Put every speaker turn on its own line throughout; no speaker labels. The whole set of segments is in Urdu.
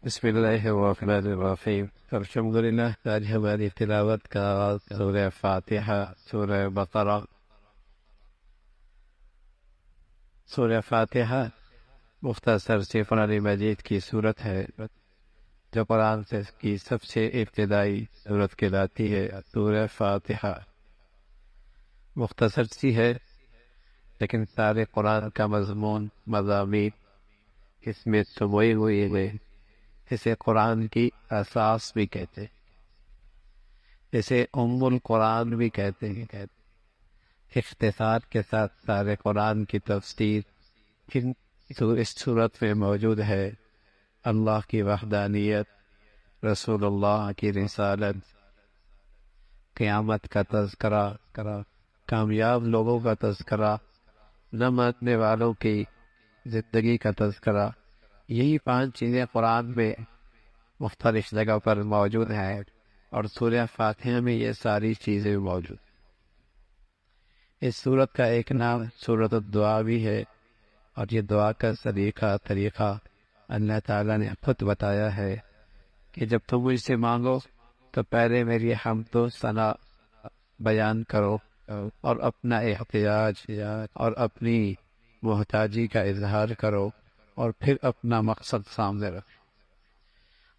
بسم اللہ الرحمن الرحیم۔ الحمدللہ، آج ہماری تلاوت کا آغاز سورہ فاتحہ، سورہ بقرہ۔ سورہ فاتحہ مختصر سی قرآن مجید کی صورت ہے جو قرآن سے کی سب سے ابتدائی صورت کہلاتی ہے۔ سورہ فاتحہ مختصر سی ہے لیکن سارے قرآن کا مضامین اس میں سموئے ہوئے ہیں۔ اسے قرآن کی اساس بھی کہتے ہیں، اسے ام القرآن بھی کہتے ہیں۔ اختصار کے ساتھ سارے قرآن کی تفسیر اس صورت میں موجود ہے۔ اللہ کی وحدانیت، رسول اللہ کی رسالت، قیامت کا تذکرہ، کامیاب لوگوں کا تذکرہ، نہ ماننے والوں کی زندگی کا تذکرہ۔ یہی 5 چیزیں قرآن میں مختلف جگہ پر موجود ہیں اور سورہ فاتحہ میں یہ ساری چیزیں موجود ہیں۔ اس سورت کا ایک نام سورت الدعا بھی ہے اور یہ دعا کا طریقہ اللہ تعالیٰ نے خود بتایا ہے کہ جب تم مجھ سے مانگو تو پہلے میری حمد و ثنا بیان کرو اور اپنا احتیاج اور اپنی محتاجی کا اظہار کرو اور پھر اپنا مقصد سامنے رکھو۔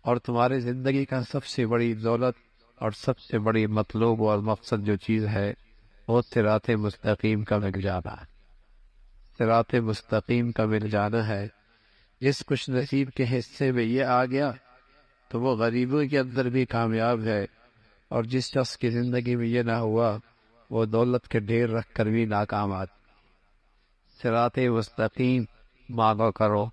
اور تمہاری زندگی کا سب سے بڑی دولت اور سب سے بڑی مطلوب اور مقصد جو چیز ہے وہ صراط مستقیم کا مل جانا ہے۔ صراط مستقیم کا مل جانا ہے۔ جس خوش نصیب کے حصے میں یہ آ گیا تو وہ غریبوں کے اندر بھی کامیاب ہے، اور جس شخص کی زندگی میں یہ نہ ہوا وہ دولت کے ڈھیر رکھ کر بھی ناکام آتی۔ صراط مستقیم مانگو کرو،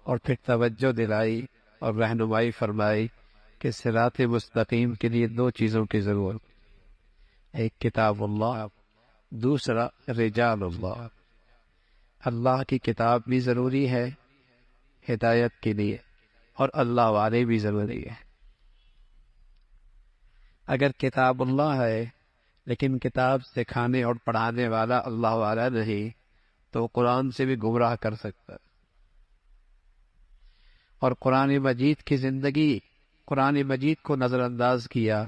اور پھر توجہ دلائی اور رہنمائی فرمائی کہ صراط مستقیم کے لیے 2 چیزوں کی ضرورت، ایک کتاب اللہ، دوسرا رجال اللہ۔ اللہ کی کتاب بھی ضروری ہے ہدایت کے لیے، اور اللہ والے بھی ضروری ہے۔ اگر کتاب اللہ ہے لیکن کتاب سکھانے اور پڑھانے والا اللہ والا نہیں تو قرآن سے بھی گمراہ کر سکتا ہے۔ اور قرآن مجید کی زندگی، قرآن مجید کو نظر انداز کیا،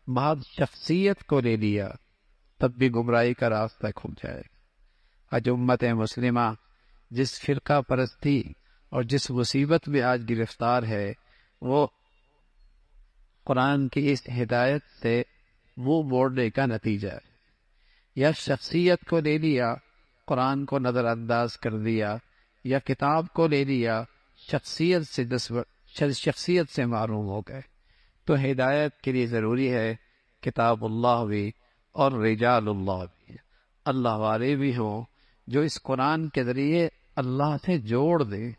محض شخصیت کو لے لیا، تب بھی گمراہی کا راستہ کھل جائے گا۔ آج امت مسلمہ جس فرقہ پرستی اور جس مصیبت میں آج گرفتار ہے وہ قرآن کی اس ہدایت سے منہ موڑنے کا نتیجہ ہے۔ یا شخصیت کو لے لیا، قرآن کو نظر انداز کر دیا، یا کتاب کو لے لیا، شخصیت سے معروم ہو گئے۔ تو ہدایت کے لیے ضروری ہے کتاب اللہ بھی اور رجال اللہ بھی، اللہ والے بھی ہوں جو اس قرآن کے ذریعے اللہ سے جوڑ دیں،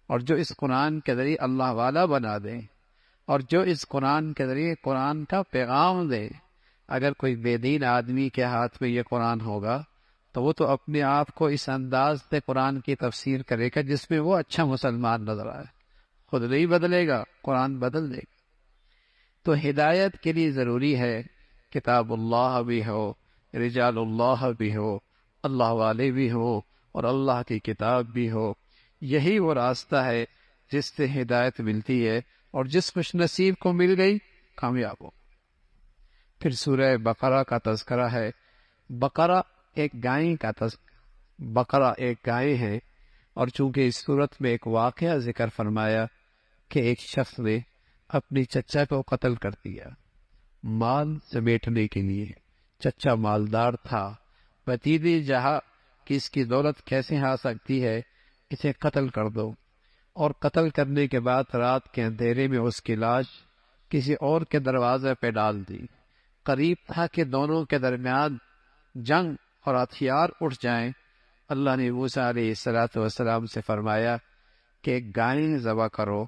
اور جو اس قرآن کے ذریعے اللہ والا بنا دیں، اور جو اس قرآن کے ذریعے قرآن کا پیغام دیں۔ اگر کوئی بے دین آدمی کے ہاتھ میں یہ قرآن ہوگا تو وہ تو اپنے آپ کو اس انداز سے قرآن کی تفسیر کرے گا جس میں وہ اچھا مسلمان نظر آئے، خود نہیں بدلے گا، قرآن بدل دے گا۔ تو ہدایت کے لیے ضروری ہے کتاب اللہ بھی ہو، رجال اللہ بھی ہو، اللہ والے بھی ہو، اور اللہ کی کتاب بھی ہو۔ یہی وہ راستہ ہے جس سے ہدایت ملتی ہے، اور جس خوش نصیب کو مل گئی کامیاب ہو۔ پھر سورہ بقرہ کا تذکرہ ہے۔ بقرہ ایک گائے کا بقرہ ایک گائے ہے، اور چونکہ اس صورت میں ایک واقعہ ذکر فرمایا کہ ایک شخص نے اپنی چچا کو قتل کر دیا مال سمیٹنے کے لیے۔ چچا مالدار تھا، بتیجے جہاں کہ اس کی دولت کیسے آ سکتی ہے، اسے قتل کر دو۔ اور قتل کرنے کے بعد رات کے اندھیرے میں اس کی لاش کسی اور کے دروازے پہ ڈال دی۔ قریب تھا کہ دونوں کے درمیان جنگ اور ہتھیار اٹھ جائیں۔ اللہ نے موسیٰ علیہ السلام سے فرمایا کہ ایک گائے ذبح کرو،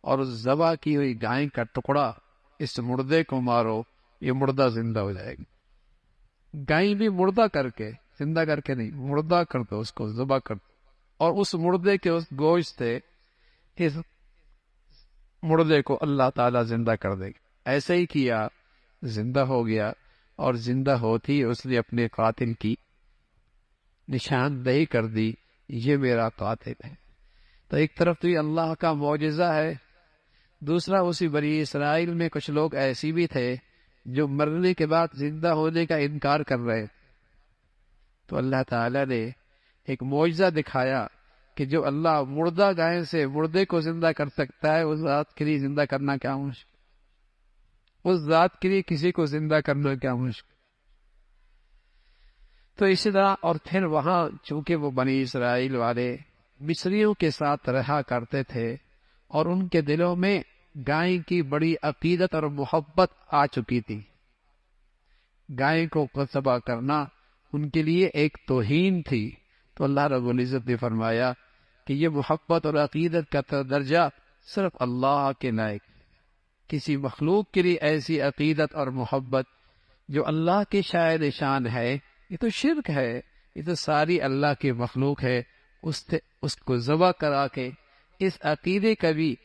اور اس ذبح کی ہوئی گائے کا ٹکڑا اس مردے کو مارو، یہ مردہ زندہ ہو جائے گا۔ گائے بھی مردہ کر کے، زندہ کر کے نہیں، مردہ کر دو، اس کو ذبح کر دو، اور اس مردے کے اس گوشت سے اس مردے کو اللہ تعالیٰ زندہ کر دے گا۔ ایسے ہی کیا، زندہ ہو گیا، اور زندہ ہوتی اس نے اپنے قاتل کی نشاندہی کر دی، یہ میرا قاتل ہے۔ تو ایک طرف تو یہ اللہ کا معجزہ ہے، دوسرا اسی بنی اسرائیل میں کچھ لوگ ایسی بھی تھے جو مرنے کے بعد زندہ ہونے کا انکار کر رہے تھے، تو اللہ تعالیٰ نے ایک معجزہ دکھایا کہ جو اللہ مردہ گائے سے مردے کو زندہ کر سکتا ہے، اس ذات کے لیے زندہ کرنا کیا مشکل، اس ذات کے لیے کسی کو زندہ کرنا کیا مشکل۔ تو اسی طرح اور پھر وہاں چونکہ وہ بنی اسرائیل والے مصریوں کے ساتھ رہا کرتے تھے اور ان کے دلوں میں گائے کی بڑی عقیدت اور محبت آ چکی تھی، گائے کو ذبح کرنا ان کے لیے ایک توہین تھی، تو اللہ رب العزت نے فرمایا کہ یہ محبت اور عقیدت کا درجہ صرف اللہ کے لائق ہے۔ کسی مخلوق کے لیے ایسی عقیدت اور محبت جو اللہ کے شاعر شان ہے، یہ تو شرک ہے، یہ تو ساری اللہ کی مخلوق ہے۔ اس کو ذبح کرا کے اس عقیدے کا بھی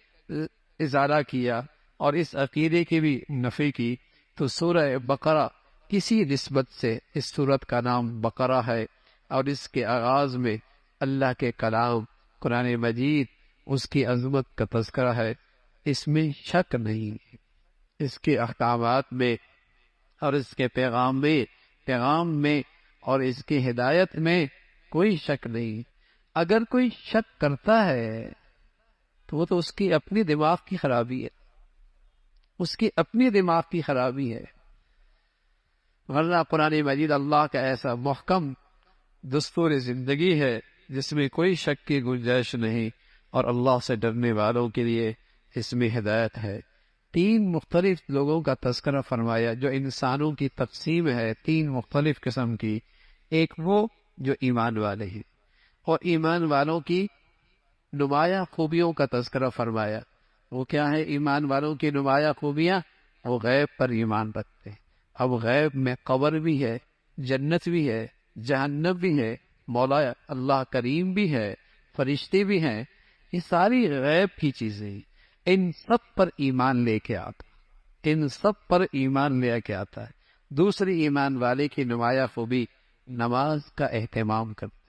اظہار کیا اور اس عقیدے کی بھی نفی کی، تو سورہ بقرہ کسی نسبت سے اس سورت کا نام بقرہ ہے، اور اس کے آغاز میں اللہ کے کلام قرآن مجید اس کی عظمت کا تذکرہ ہے۔ اس میں شک نہیں، اس کے احکامات میں اور اس کے پیغام میں اور اس کی ہدایت میں کوئی شک نہیں۔ اگر کوئی شک کرتا ہے تو وہ تو اس کی اپنی دماغ کی خرابی ہے، اس کی اپنی دماغ کی خرابی ہے، ورنہ قرآن مجید اللہ کا ایسا محکم دستور زندگی ہے جس میں کوئی شک کی گنجائش نہیں، اور اللہ سے ڈرنے والوں کے لیے اس میں ہدایت ہے۔ 3 مختلف لوگوں کا تذکرہ فرمایا جو انسانوں کی تقسیم ہے، 3 مختلف قسم کی۔ ایک وہ جو ایمان والے ہیں، اور ایمان والوں کی نمایاں خوبیوں کا تذکرہ فرمایا۔ وہ کیا ہے ایمان والوں کی نمایاں خوبیاں؟ وہ غیب پر ایمان رکھتے ہیں۔ اب غیب میں قبر بھی ہے، جنت بھی ہے، جہنم بھی ہے، مولا اللہ کریم بھی ہے، فرشتے بھی ہیں، یہ ساری غیب کی چیزیں ہیں۔ ان سب پر ایمان لے کے آتا ہے۔ دوسری ایمان والے کی نمایاں خوبی نماز کا اہتمام کرتے ہیں،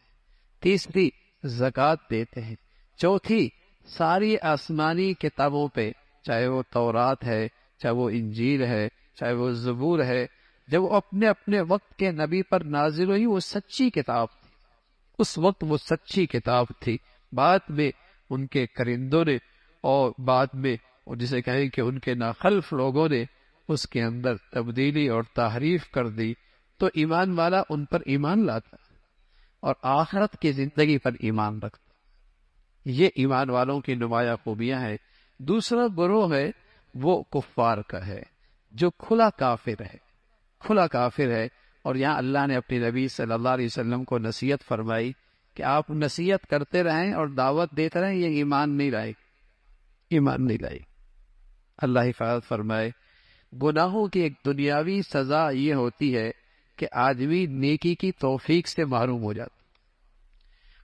تیسری زکوٰۃ دیتے ہیں، چوتھی ساری آسمانی کتابوں پہ، چاہے وہ تورات ہے، چاہے وہ انجیل ہے، چاہے وہ زبور ہے، جب وہ اپنے اپنے وقت کے نبی پر نازل ہوئی، وہ سچی کتاب تھی، اس وقت وہ سچی کتاب تھی۔ بعد میں ان کے کرندوں نے اور بعد میں جسے کہیں کہ ان کے ناخلف لوگوں نے اس کے اندر تبدیلی اور تحریف کر دی، تو ایمان والا ان پر ایمان لاتا اور آخرت کی زندگی پر ایمان رکھتا۔ یہ ایمان والوں کی نمایاں خوبیاں ہیں۔ دوسرا گروہ ہے وہ کفار کا ہے، جو کھلا کافر ہے، اور یہاں اللہ نے اپنے نبی صلی اللہ علیہ وسلم کو نصیحت فرمائی کہ آپ نصیحت کرتے رہیں اور دعوت دیتے رہیں، یہ ایمان نہیں لائے۔ اللہ حفاظت فرمائے۔ گناہوں کی ایک دنیاوی سزا یہ ہوتی ہے کہ آدمی نیکی کی توفیق سے محروم ہو جاتا،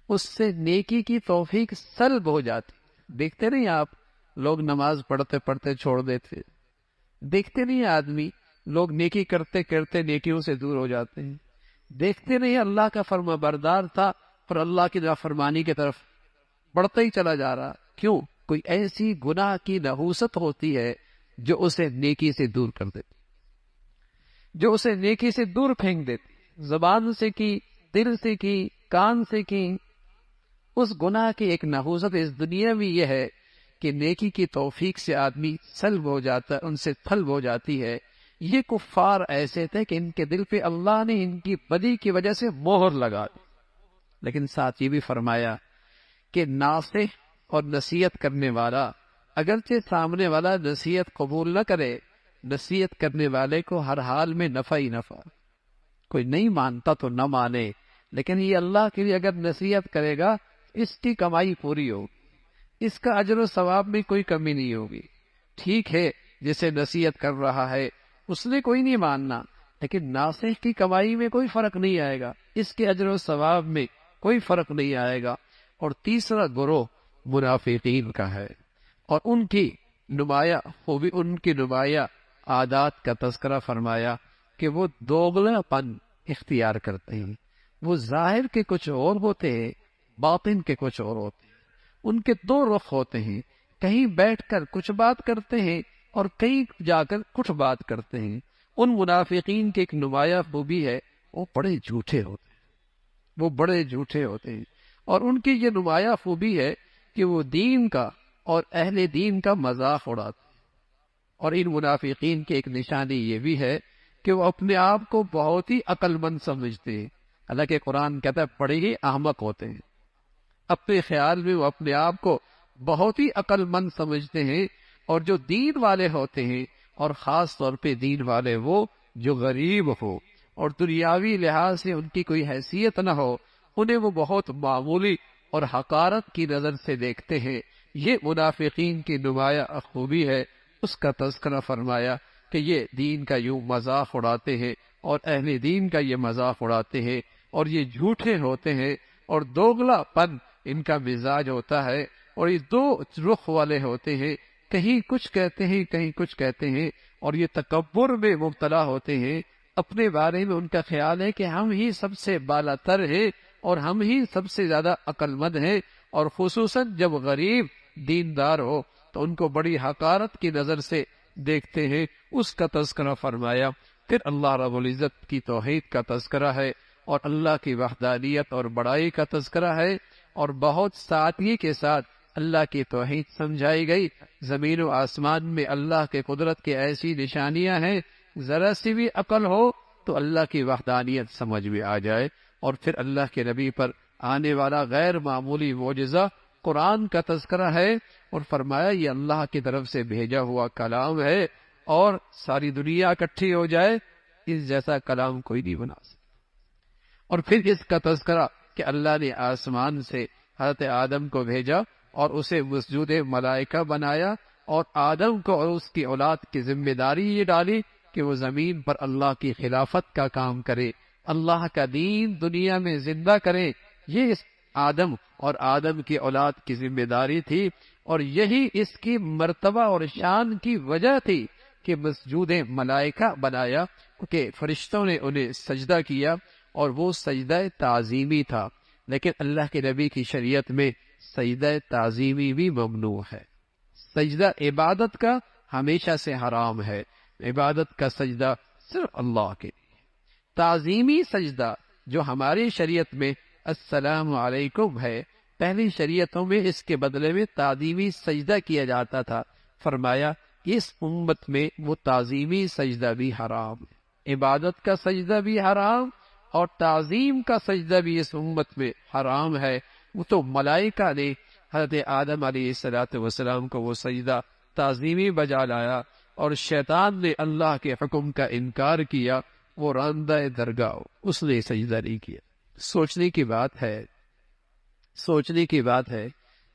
اس سے نیکی کی توفیق سلب ہو جاتی۔ دیکھتے نہیں آپ لوگ نماز پڑھتے پڑھتے چھوڑ دیتے، دیکھتے نہیں آدمی لوگ نیکی کرتے کرتے نیکیوں سے دور ہو جاتے ہیں، دیکھتے نہیں اللہ کا فرما بردار تھا اور اللہ کی نافرمانی کی طرف بڑھتا ہی چلا جا رہا۔ کیوں؟ کوئی ایسی گناہ کی نحوست ہوتی ہے جو اسے نیکی سے دور کر دیتی، جو اسے نیکی سے دور پھینک دیتی، زبان سے کی، دل سے کی، کان سے کی۔ اس گناہ کی ایک نحوست اس دنیا میں یہ ہے کہ نیکی کی توفیق سے آدمی سلب ہو جاتا ہے، ان سے طلب ہو جاتی ہے۔ یہ کفار ایسے تھے کہ ان کے دل پہ اللہ نے ان کی بدی کی وجہ سے مہر لگا دی، لیکن ساتھ یہ بھی فرمایا کہ ناصح اور نصیحت کرنے والا، اگرچہ سامنے والا نصیحت قبول نہ کرے، نصیحت کرنے والے کو ہر حال میں نفع ہی نفع۔ کوئی نہیں مانتا تو نہ مانے، لیکن یہ اللہ کے لیے اگر نصیحت کرے گا، اس کی کمائی پوری ہوگی، اس کا اجر و ثواب میں کوئی کمی نہیں ہوگی۔ ٹھیک ہے جسے نصیحت کر رہا ہے اس نے کوئی نہیں ماننا، لیکن ناصح کی کمائی میں کوئی فرق نہیں آئے گا، اس کے اجر و ثواب میں کوئی فرق نہیں آئے گا۔ اور تیسرا گروہ منافقین کا ہے، اور ان کی نمایاں خوبی، ان کی نمایاں عادات کا تذکرہ فرمایا کہ وہ دوغلا پن اختیار کرتے ہیں۔ وہ ظاہر کے کچھ اور ہوتے ہیں، باطن کے کچھ اور ہوتے ہیں۔ ان کے 2 رخ ہوتے ہیں، کہیں بیٹھ کر کچھ بات کرتے ہیں اور کہیں جا کر کچھ بات کرتے ہیں۔ ان منافقین کی ایک نمایاں خوبی ہے، وہ بڑے جھوٹے ہوتے ہیں، وہ بڑے جھوٹے ہوتے ہیں، اور ان کی یہ نمایاں خوبی ہے کہ وہ دین کا اور اہل دین کا مذاق اڑاتے ہیں۔ اور ان منافقین کی ایک نشانی یہ بھی ہے کہ وہ اپنے آپ کو بہت ہی عقل مند سمجھتے ہیں، حالانکہ قرآن کہتا ہے بڑے ہی احمق ہوتے ہیں۔ اپنے خیال میں وہ اپنے آپ کو بہت ہی عقل مند سمجھتے ہیں، اور جو دین والے ہوتے ہیں، اور خاص طور پہ دین والے وہ جو غریب ہو اور دنیاوی لحاظ سے ان کی کوئی حیثیت نہ ہو، انہیں وہ بہت معمولی اور حقارت کی نظر سے دیکھتے ہیں۔ یہ منافقین کی نمایاں خوبی ہے، اس کا تذکرہ فرمایا کہ یہ دین کا یوں مذاق اڑاتے ہیں اور اہل دین کا یہ مذاق اڑاتے ہیں، اور یہ جھوٹے ہوتے ہیں، اور دوغلا پن ان کا مزاج ہوتا ہے، اور یہ دو رخ والے ہوتے ہیں، کہیں کچھ کہتے ہیں کہیں کچھ کہتے ہیں، اور یہ تکبر میں مبتلا ہوتے ہیں۔ اپنے بارے میں ان کا خیال ہے کہ ہم ہی سب سے بالا تر ہیں اور ہم ہی سب سے زیادہ عقل مند ہیں، اور خصوصاً جب غریب دیندار ہو تو ان کو بڑی حقارت کی نظر سے دیکھتے ہیں۔ اس کا تذکرہ فرمایا۔ پھر اللہ رب العزت کی توحید کا تذکرہ ہے، اور اللہ کی وحدانیت اور بڑائی کا تذکرہ ہے، اور بہت سادگی کے ساتھ اللہ کی توحید سمجھائی گئی۔ زمین و آسمان میں اللہ کے قدرت کی ایسی نشانیاں ہیں، ذرا سی بھی عقل ہو تو اللہ کی وحدانیت سمجھ میں آ جائے۔ اور پھر اللہ کے نبی پر آنے والا غیر معمولی معجزہ قرآن کا تذکرہ ہے، اور فرمایا یہ اللہ کی طرف سے بھیجا ہوا کلام ہے، اور ساری دنیا اکٹھی ہو جائے اس جیسا کلام کوئی نہیں بنا سکتا۔ اور پھر اس کا تذکرہ کہ اللہ نے آسمان سے حضرت آدم کو بھیجا اور اسے مسجود ملائکہ بنایا، اور آدم کو اور اس کی اولاد کی ذمہ داری یہ ڈالی کہ وہ زمین پر اللہ کی خلافت کا کام کرے، اللہ کا دین دنیا میں زندہ کرے۔ یہ اس آدم اور آدم کی اولاد کی ذمہ داری تھی، اور یہی اس کی مرتبہ اور شان کی وجہ تھی کہ مسجود ملائکہ بنایا، کہ فرشتوں نے انہیں سجدہ کیا، اور وہ سجدہ تعظیمی تھا۔ لیکن اللہ کے نبی کی شریعت میں سجدہ تعظیمی بھی ممنوع ہے۔ سجدہ عبادت کا ہمیشہ سے حرام ہے، عبادت کا سجدہ صرف اللہ کے لیے۔ تعظیمی سجدہ جو ہماری شریعت میں السلام علیکم ہے، پہلی شریعتوں میں اس کے بدلے میں تعظیمی سجدہ کیا جاتا تھا۔ فرمایا اس امت میں وہ تعظیمی سجدہ بھی حرام ہے، عبادت کا سجدہ بھی حرام اور تعظیم کا سجدہ بھی اس امت میں حرام ہے۔ وہ تو ملائکہ نے حضرت آدم علیہ السلام کو وہ سجدہ تعظیمی بجا لایا، اور شیطان نے اللہ کے حکم کا انکار کیا، وہ راندہ درگاہ، اس نے سجدہ نہیں کیا۔ سوچنے کی بات ہے، سوچنے کی بات ہے،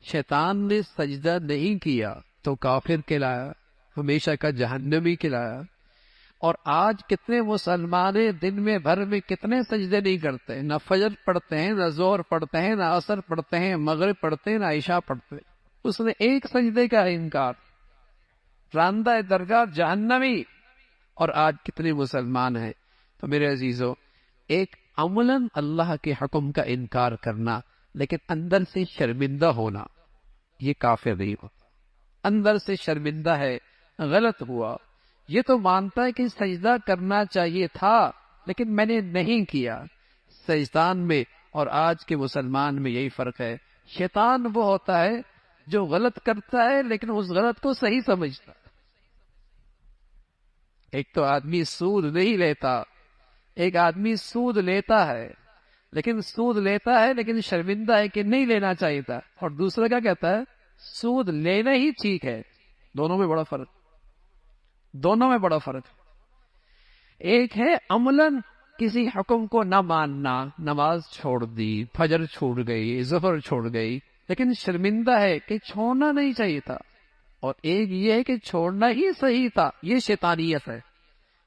شیطان نے سجدہ نہیں کیا تو کافر کہلایا، ہمیشہ کا جہنمی کہلایا۔ اور آج کتنے مسلمان دن میں بھر میں کتنے سجدے نہیں کرتے، نہ فجر پڑھتے ہیں، نہ ظہر پڑھتے ہیں، نہ عصر پڑھتے ہیں، مغرب پڑھتے ہیں، نہ عشاء پڑھتے ہیں۔ اس نے ایک سجدے کا انکار، راندہ درگاہ جہنمی۔ اور آج کتنے مسلمان ہیں۔ تو میرے عزیزو، ایک عملاً اللہ کے حکم کا انکار کرنا لیکن اندر سے شرمندہ ہونا، یہ کافر نہیں ہوتا۔ اندر سے شرمندہ ہے، غلط ہوا، یہ تو مانتا ہے کہ سجدہ کرنا چاہیے تھا لیکن میں نے نہیں کیا۔ شیطان میں اور آج کے مسلمان میں یہی فرق ہے۔ شیطان وہ ہوتا ہے جو غلط کرتا ہے لیکن اس غلط کو صحیح سمجھتا ہے۔ ایک تو آدمی سود نہیں لیتا، ایک آدمی سود لیتا ہے لیکن شرمندہ ہے کہ نہیں لینا چاہیے تھا، اور دوسرا کیا کہتا ہے سود لینا ہی ٹھیک ہے۔ دونوں میں بڑا فرق ہے۔ ایک ہے عملاً کسی حکم کو نہ ماننا، نماز چھوڑ دی، فجر چھوڑ گئی، ظہر چھوڑ گئی، لیکن شرمندہ ہے کہ چھوڑنا نہیں چاہیے تھا۔ اور ایک یہ ہے کہ چھوڑنا ہی صحیح تھا، یہ شیطانیت ہے۔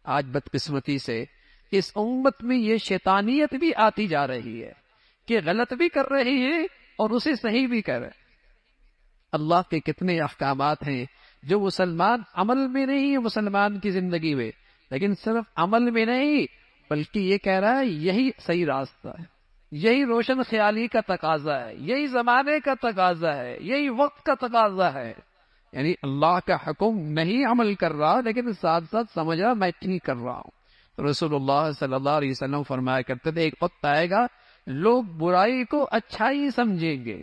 آج بدقسمتی سے اس امت میں یہ شیطانیت بھی آتی جا رہی ہے کہ غلط بھی کر رہے ہیں اور اسے صحیح بھی کر رہے ہیں۔ اللہ کے کتنے احکامات ہیں جو مسلمان عمل میں نہیں ہے، مسلمان کی زندگی میں، لیکن صرف عمل میں نہیں بلکہ یہ کہہ رہا ہے یہی صحیح راستہ ہے، یہی روشن خیالی کا تقاضا ہے، یہی زمانے کا تقاضا ہے، یہی وقت کا تقاضا ہے۔ یعنی اللہ کا حکم نہیں عمل کر رہا لیکن ساتھ ساتھ سمجھ رہا میں ٹھیک کر رہا ہوں. تو رسول اللہ صلی اللہ علیہ وسلم فرمایا کرتے تھے ایک وقت آئے گا لوگ برائی کو اچھائی سمجھیں گے،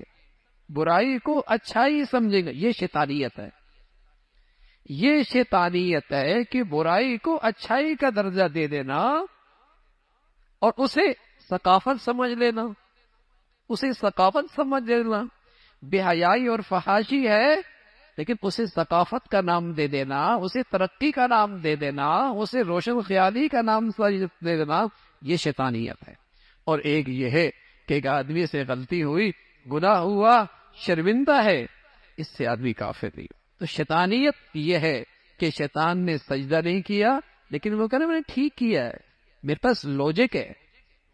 برائی کو اچھائی سمجھیں گے. یہ شیطانیت ہے، یہ شیطانیت ہے کہ برائی کو اچھائی کا درجہ دے دینا اور اسے ثقافت سمجھ لینا، اسے ثقافت سمجھ لینا. بے حیائی اور فحاشی ہے لیکن اسے ثقافت کا نام دے دینا، اسے ترقی کا نام دے دینا، اسے روشن خیالی کا نام دے دینا، یہ شیطانیت ہے. اور ایک یہ ہے کہ ایک آدمی سے غلطی ہوئی، گناہ ہوا، شرمندہ ہے، اس سے آدمی کافر نہیں. تو شیطانیت یہ ہے کہ شیطان نے سجدہ نہیں کیا لیکن وہ کہنا میں نے ٹھیک کیا ہے، میرے پاس لوجک ہے،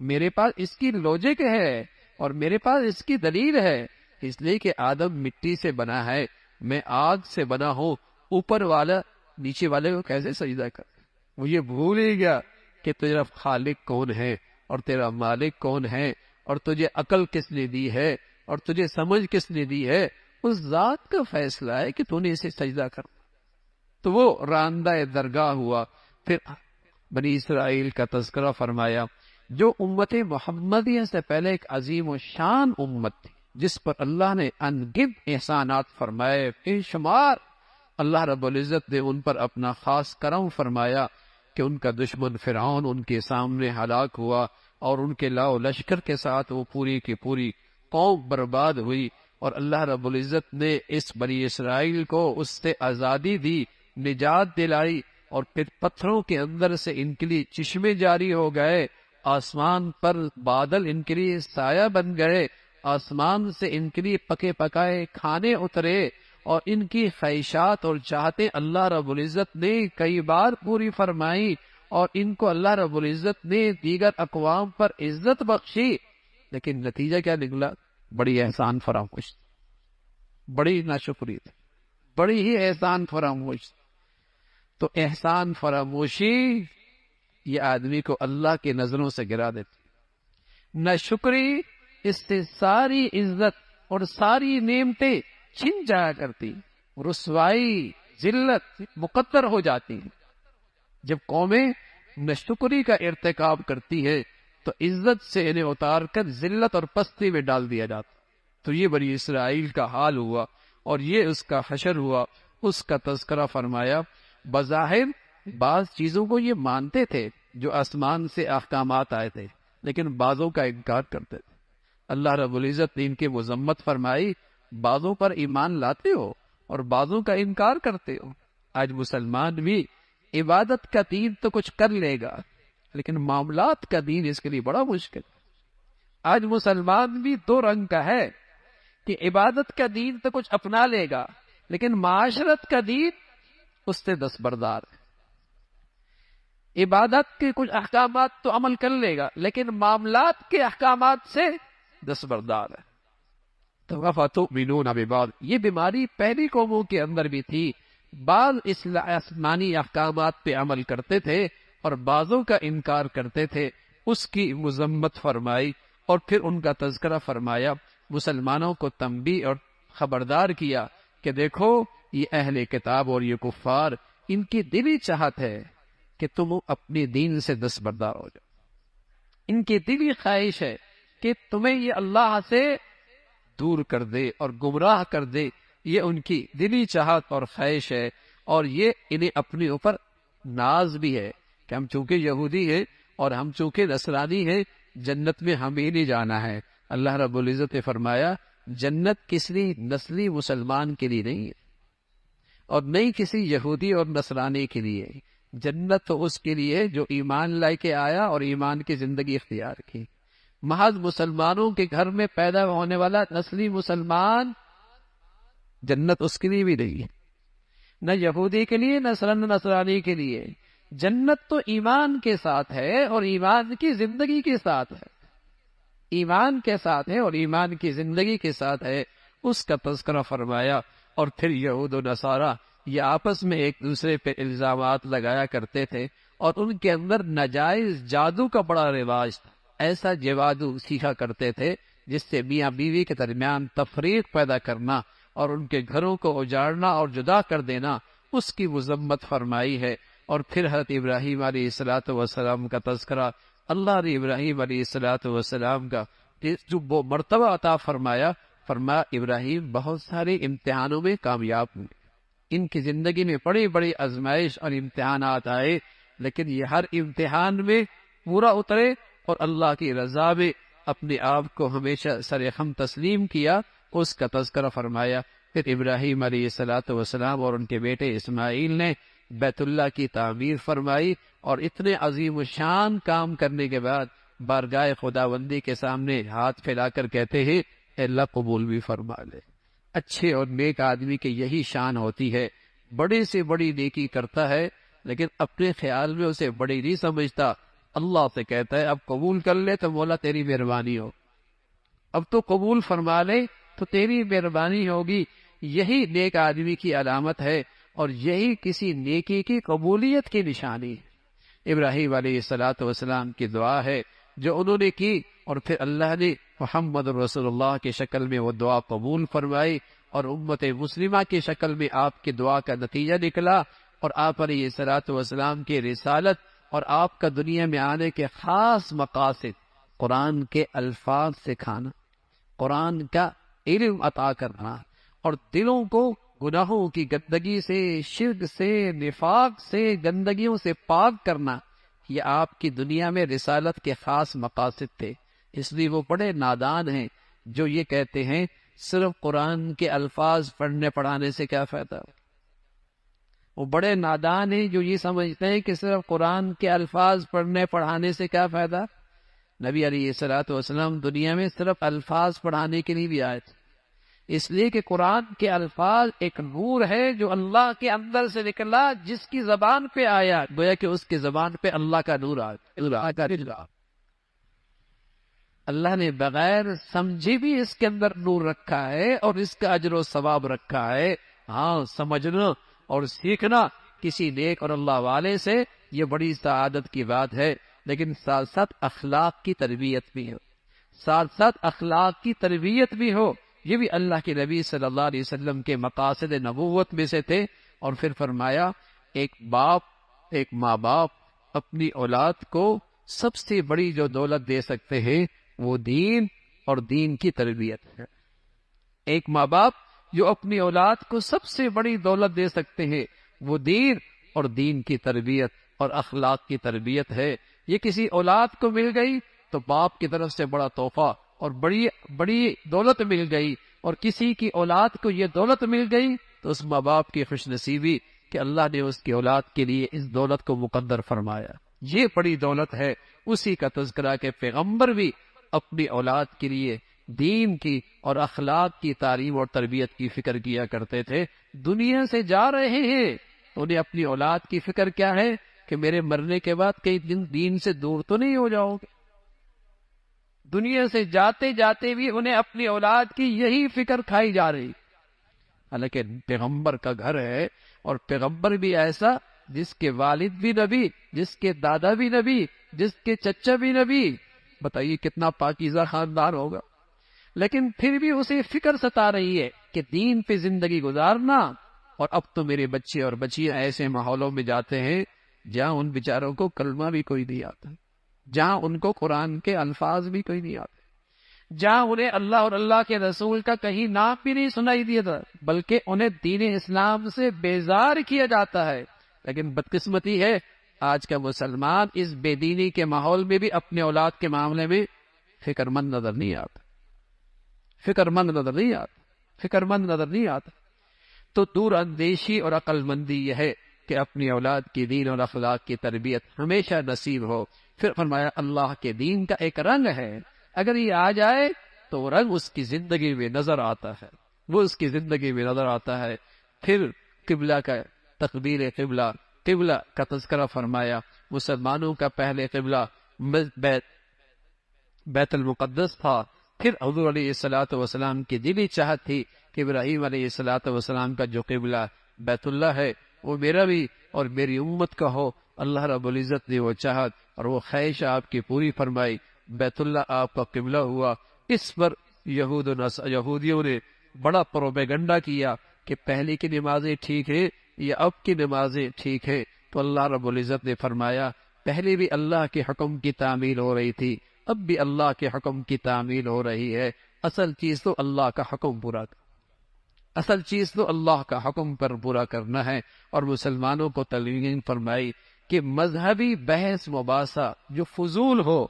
میرے پاس اس کی لوجک ہے اور میرے پاس اس کی دلیل ہے، اس لیے کہ آدم مٹی سے بنا ہے، میں آگ سے بنا ہوں، اوپر والا نیچے والے کو کیسے سجدہ کر. وہ یہ بھول ہی گیا کہ تیرا خالق کون ہے اور تیرا مالک کون ہے اور تجھے عقل کس نے دی ہے اور تجھے سمجھ کس نے دی ہے. اس ذات کا فیصلہ ہے کہ تو نے اسے سجدہ کر. تو وہ راندہ درگاہ ہوا. پھر بنی اسرائیل کا تذکرہ فرمایا جو امت محمدیہ سے پہلے ایک عظیم و شان امت تھی جس پر اللہ نے ان گنت احسانات فرمائے، بے شمار. اللہ رب العزت نے ان پر اپنا خاص کرم فرمایا کہ ان کا دشمن فرعون ان کے سامنے ہلاک ہوا اور ان کے لاؤ لشکر کے ساتھ وہ پوری کی پوری قوم برباد ہوئی. اور اللہ رب العزت نے اس بنی اسرائیل کو اس سے آزادی دی، نجات دلائی، اور پھر پتھروں کے اندر سے ان کے لیے چشمے جاری ہو گئے، آسمان پر بادل ان کے لیے سایہ بن گئے، آسمان سے ان کے لیے پکے پکائے کھانے اترے، اور ان کی خواہشات اور چاہتے اللہ رب العزت نے کئی بار پوری فرمائی، اور ان کو اللہ رب العزت نے دیگر اقوام پر عزت بخشی. لیکن نتیجہ کیا نکلا؟ بڑی احسان فراموش، بڑی ناشکری تھی، بڑی ہی احسان فراموش. تو احسان فراموشی یہ آدمی کو اللہ کی نظروں سے گرا دیتی، ناشکری اس سے ساری عزت اور ساری نعمتیں چھن جایا کرتی، رسوائی ذلت مقدر ہو جاتی ہیں. جب قومیں ناشکری کا ارتکاب کرتی ہے تو عزت سے انہیں اتار کر ذلت اور پستی میں ڈال دیا جاتا. تو یہ بنی اسرائیل کا حال ہوا اور یہ اس کا حشر ہوا. اس کا تذکرہ فرمایا بظاہر بعض چیزوں کو یہ مانتے تھے جو آسمان سے احکامات آئے تھے لیکن بعضوں کا انکار کرتے تھے. اللہ رب العزت نے ان کی مذمت فرمائی بعضوں پر ایمان لاتے ہو اور بعضوں کا انکار کرتے ہو. آج مسلمان بھی عبادت کا دین تو کچھ کر لے گا لیکن معاملات کا دین اس کے لیے بڑا مشکل. آج مسلمان بھی دو رنگ کا ہے کہ عبادت کا دین تو کچھ اپنا لے گا لیکن معاشرت کا دین اس سے دستبردار ہے. عبادت کے کچھ احکامات تو عمل کر لے گا لیکن معاملات کے احکامات سے دستبردار ہے. تو فَتُؤْمِنُونَ بِبَعْضٍ، یہ بیماری پہلی قوموں کے اندر بھی تھی. بعض آسمانی احکامات پہ عمل کرتے تھے اور بعضوں کا انکار کرتے تھے. اس کی مذمت فرمائی اور پھر ان کا تذکرہ فرمایا، مسلمانوں کو تنبیہ اور خبردار کیا کہ دیکھو یہ اہل کتاب اور یہ کفار، ان کی دلی چاہت ہے کہ تم اپنے دین سے دستبردار ہو جاؤ. ان کی دلی خواہش ہے کہ تمہیں یہ اللہ سے دور کر دے اور گمراہ کر دے. یہ ان کی دلی چاہت اور خواہش ہے اور یہ انہیں اپنے اوپر ناز بھی ہے کہ ہم چونکہ یہودی ہیں اور ہم چونکہ نصرانی ہیں جنت میں ہمیں نہیں جانا ہے. اللہ رب العزت نے فرمایا جنت کسی نسلی مسلمان کے لیے نہیں ہے اور نہیں کسی یہودی اور نصرانی کے لیے. جنت تو اس کے لیے جو ایمان لائے کے آیا اور ایمان کی زندگی اختیار کی. محض مسلمانوں کے گھر میں پیدا ہونے والا نسلی مسلمان جنت اس کے لیے بھی نہیں ہے، نہ یہودی کے لیے نہ نصرانی کے لیے. جنت تو ایمان کے ساتھ ہے اور ایمان کی زندگی کے ساتھ ہے، ایمان کے ساتھ ہے اور ایمان کی زندگی کے ساتھ ہے. اس کا تذکرہ فرمایا. اور پھر یہود و نصارہ یہ آپس میں ایک دوسرے پہ الزامات لگایا کرتے تھے اور ان کے اندر ناجائز جادو کا بڑا رواج تھا. ایسا جادو سیکھا کرتے تھے جس سے میاں بیوی کے درمیان تفریق پیدا کرنا اور ان کے گھروں کو اجاڑنا اور جدا کر دینا، اس کی مذمت فرمائی ہے۔ اور پھر حضرت ابراہیم علیہ الصلوۃ والسلام کا تذکرہ، اللہ نے ابراہیم علیہ الصلوۃ والسلام کا جو وہ مرتبہ عطا فرمایا ابراہیم بہت سارے امتحانوں میں کامیاب ہوئے، ان کی زندگی میں بڑی بڑی آزمائش اور امتحانات آئے، لیکن یہ ہر امتحان میں پورا اترے اور اللہ کی رضا میں اپنے آپ کو ہمیشہ سرخم تسلیم کیا، اس کا تذکرہ فرمایا۔ پھر ابراہیم علیہ الصلوۃ والسلام اور ان کے بیٹے اسماعیل نے بیت اللہ کی تعمیر فرمائی، اور اتنے عظیم الشان کام کرنے کے بعد بارگاہ خداوندی کے سامنے ہاتھ پھیلا کر کہتے ہیں اے اللہ قبول بھی فرما لے۔ اچھے اور نیک آدمی کی یہی شان ہوتی ہے، بڑے سے بڑی نیکی کرتا ہے لیکن اپنے خیال میں اسے بڑی نہیں سمجھتا، اللہ سے کہتا ہے اب قبول کر لے تو مولا تیری مہربانی ہو، اب تو قبول فرما لے تو تیری مہربانی ہوگی۔ یہی نیک آدمی کی علامت ہے، اور یہی کسی نیکی کی قبولیت کی نشانی ہے۔ ابراہیم علیہ الصلوۃ والسلام کی دعا ہے جو انہوں نے کی، اور پھر اللہ نے محمد رسول اللہ کی شکل میں وہ دعا قبول فرمائی، اور امت مسلمہ کی شکل میں آپ کی دعا کا نتیجہ نکلا، اور آپ علیہ الصلوۃ والسلام کی رسالت اور آپ کا دنیا میں آنے کے خاص مقاصد، قرآن کے الفاظ سکھانا، قرآن کا علم عطا کرنا، اور دلوں کو گناہوں کی گندگی سے، شرک سے، نفاق سے، گندگیوں سے پاک کرنا، یہ آپ کی دنیا میں رسالت کے خاص مقاصد تھے۔ اس لیے وہ بڑے نادان ہیں جو یہ کہتے ہیں صرف قرآن کے الفاظ پڑھنے پڑھانے سے کیا فائدہ۔ وہ بڑے نادان ہیں جو یہ سمجھتے ہیں کہ صرف قرآن کے الفاظ پڑھنے پڑھانے سے کیا فائدہ۔ نبی علیہ الصلوۃ والسلام دنیا میں صرف الفاظ پڑھانے کے لیے بھی آئے تھے، اس لیے کہ قرآن کے الفاظ ایک نور ہے جو اللہ کے اندر سے نکلا، جس کی زبان پہ آیا گویا کہ اس کی زبان پہ اللہ کا نور آیا۔ اللہ نے بغیر سمجھے بھی اس کے اندر نور رکھا ہے اور اس کا اجر و ثواب رکھا ہے۔ ہاں، سمجھنا اور سیکھنا کسی نیک اور اللہ والے سے یہ بڑی سعادت کی بات ہے، لیکن ساتھ ساتھ اخلاق کی تربیت بھی ہو، ساتھ ساتھ اخلاق کی تربیت بھی ہو، یہ بھی اللہ کے نبی صلی اللہ علیہ وسلم کے مقاصد نبوت میں سے تھے۔ اور پھر فرمایا ایک ماں باپ اپنی اولاد کو سب سے بڑی جو دولت دے سکتے ہیں وہ دین اور دین کی تربیت ہے۔ ایک ماں باپ جو اپنی اولاد کو سب سے بڑی دولت دے سکتے ہیں وہ دین اور دین کی تربیت اور اخلاق کی تربیت ہے۔ یہ کسی اولاد کو مل گئی تو باپ کی طرف سے بڑا تحفہ اور بڑی دولت مل گئی، اور کسی کی اولاد کو یہ دولت مل گئی تو اس ماں باپ کی خوش نصیبی کہ اللہ نے اس کی اولاد کے لیے اس دولت کو مقدر فرمایا۔ یہ بڑی دولت ہے، اسی کا تذکرہ کہ پیغمبر بھی اپنی اولاد کے لیے دین کی اور اخلاق کی تعلیم اور تربیت کی فکر کیا کرتے تھے۔ دنیا سے جا رہے ہیں، انہیں اپنی اولاد کی فکر کیا ہے کہ میرے مرنے کے بعد کئی دن دین سے دور تو نہیں ہو جاؤ گے۔ دنیا سے جاتے جاتے بھی انہیں اپنی اولاد کی یہی فکر کھائی جا رہی، حالانکہ پیغمبر کا گھر ہے، اور پیغمبر بھی ایسا جس کے والد بھی نبی، جس کے دادا بھی نبی، جس کے چچا بھی نبی، بتائیے کتنا پاکیزہ خاندان ہوگا، لیکن پھر بھی اسے فکر ستا رہی ہے کہ دین پہ زندگی گزارنا۔ اور اب تو میرے بچے اور بچیاں ایسے ماحولوں میں جاتے ہیں جہاں ان بیچاروں کو کلمہ بھی کوئی نہیں آتا، جہاں ان کو قرآن کے الفاظ بھی کوئی نہیں آتے، جہاں انہیں اللہ اور اللہ کے رسول کا کہیں نام بھی نہیں سنائی دیا تھا، بلکہ انہیں دین اسلام سے بیزار کیا جاتا ہے۔ لیکن بدقسمتی ہے آج کا مسلمان اس بے دینی کے ماحول میں بھی اپنے اولاد کے معاملے میں فکر مند نظر نہیں آتا، فکر مند نظر نہیں آتا۔ تو دور اندیشی اور عقل مندی یہ ہے کہ اپنی اولاد کی دین اور اخلاق کی تربیت ہمیشہ نصیب ہو۔ پھر فرمایا اللہ کے دین کا ایک رنگ ہے، اگر یہ آ جائے تو وہ رنگ اس کی زندگی میں نظر آتا ہے، وہ اس کی زندگی میں نظر آتا ہے۔ پھر قبلہ کا تقبیر قبلہ کا تذکرہ فرمایا۔ مسلمانوں کا پہلے قبلہ بیت المقدس تھا، پھر حضور علیہ الصلوۃ والسلام کی دلی چاہت تھی کہ ابراہیم علیہ الصلوۃ والسلام کا جو قبلہ بیت اللہ ہے وہ میرا بھی اور میری امت کا ہو۔ اللہ رب العزت نے وہ چاہت اور وہ خواہش آپ کی پوری فرمائی، بیت اللہ آپ کا قبلہ ہوا۔ اس پر یہودیوں نے بڑا پروپیگنڈا کیا کہ پہلے کی نمازیں ٹھیک ہیں یا اب کی نمازیں ٹھیک ہیں، تو اللہ رب العزت نے فرمایا پہلے بھی اللہ کے حکم کی تعمیل ہو رہی تھی، اب بھی اللہ کے حکم کی تعمیل ہو رہی ہے۔ اصل چیز تو اللہ کا حکم پورا اصل چیز تو اللہ کا حکم پر پورا کرنا ہے۔ اور مسلمانوں کو تلقین فرمائی کہ مذہبی بحث مباحثہ جو فضول ہو،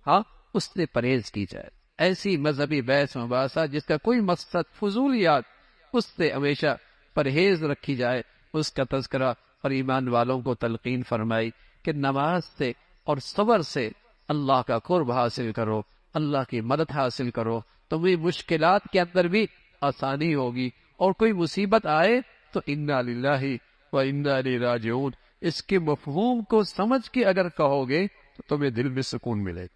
ہاں، اس سے پرہیز کی جائے۔ ایسی مذہبی بحث مباحثہ جس کا کوئی مقصد فضولیات، اس سے ہمیشہ پرہیز رکھی جائے، اس کا تذکرہ اور ایمان والوں کو تلقین فرمائی کہ نماز سے اور صبر سے اللہ کا قرب حاصل کرو، اللہ کی مدد حاصل کرو، تمہیں مشکلات کے اندر بھی آسانی ہوگی، اور کوئی مصیبت آئے تو انا للہ و انا الیہ راجعون، اس کے مفہوم کو سمجھ کے اگر کہو گے تو تمہیں دل میں سکون ملے گا،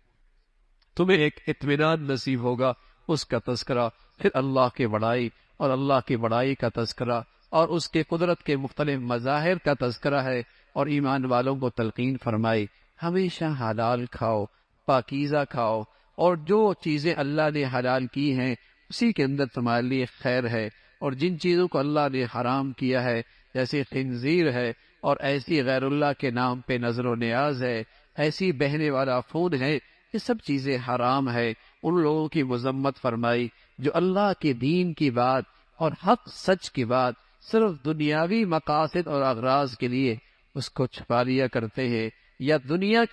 تمہیں ایک اطمینان نصیب ہوگا۔ اس کا تذکرہ، پھر اللہ کی بڑائی اور اللہ کی بڑائی کا تذکرہ اور اس کے قدرت کے مختلف مظاہر کا تذکرہ ہے۔ اور ایمان والوں کو تلقین فرمائی ہمیشہ حلال کھاؤ، پاکیزہ کھاؤ، اور جو چیزیں اللہ نے حلال کی ہیں اسی کے اندر تمہارے لیے خیر ہے، اور جن چیزوں کو اللہ نے حرام کیا ہے جیسے خنزیر ہے اور ایسی غیر اللہ کے نام پہ نظر و نیاز ہے، ایسی بہنے والا خون ہے، یہ سب چیزیں حرام ہے۔ ان لوگوں کی مذمت فرمائی جو اللہ کے دین کی بات اور حق سچ کی بات صرف دنیاوی مقاصد اور اغراض کے لیے اس کو چھپا لیا کرتے ہیں، یا دنیا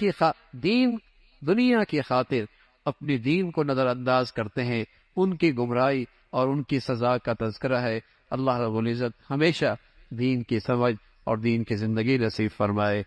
کی خاطر اپنی دین کو نظر انداز کرتے ہیں، ان کی گمراہی اور ان کی سزا کا تذکرہ ہے۔ اللہ رب العزت ہمیشہ دین کی سمجھ اور دین کی زندگی نصیب فرمائے۔